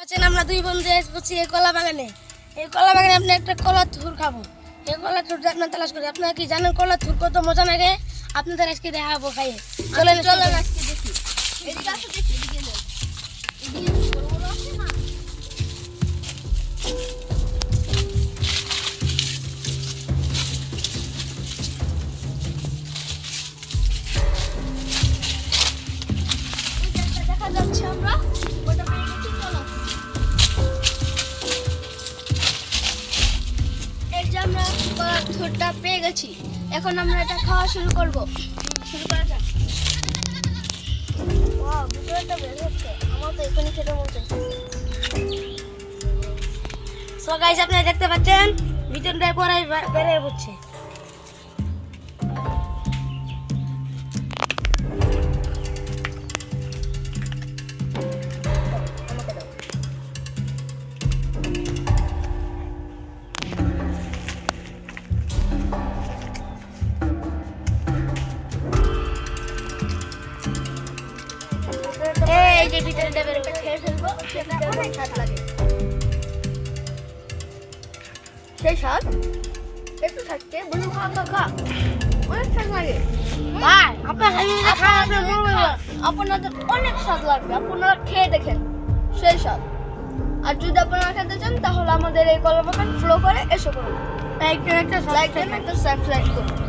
পাচ্ছেন আমরা দুই বন্ধু এসেছি এই কলা বাগানে। এই কলা বাগানে আপনি একটা কলার থুর খাবো। এই কলার থুরটা আপনার তালাশ করি। আপনারা কি জানেন কলার থুর কত মজা লাগে? আপনাদের আজকে দেখাবো খাইয়ে। চলেন চলেন আজকে দেখি। এদিকে আসো দেখি, এদিকে যাও। এদিকে বড় বড় আছে না? দেখা যাচ্ছে আমরা ওটা পেয়ে গেছি। চলো এই যে আমরা কলার থুরটা পেয়ে গেছি। এখন আমরা এটা খাওয়া শুরু করব। শুরু করা যাক। ওয়াও, ভিতরটা বের হচ্ছে। আমার তো এখনই খেতে মন চাইছে। সো গাইস, আপনারা দেখতে পাচ্ছেন ভিতরটা পড়াই বের হয়ে পড়ছে। এই যে ভিতরটা বের করে খেয়ে ফেলবো। সেটা অনেক স্বাদ লাগে। সেই স্বাদ একটু থাকতে বলুন খা খা খা, অনেক স্বাদ লাগে ভাই। আপনাদের অনেক স্বাদ লাগবে, আপনারা খেয়ে দেখেন, সেই স্বাদ। আর যদি আপনারা খেতে চান তাহলে আমাদের এই কলা বাগান ফলো করে এসে করুন। লাইক দেন, একটা সাবস্ক্রাইব করুন।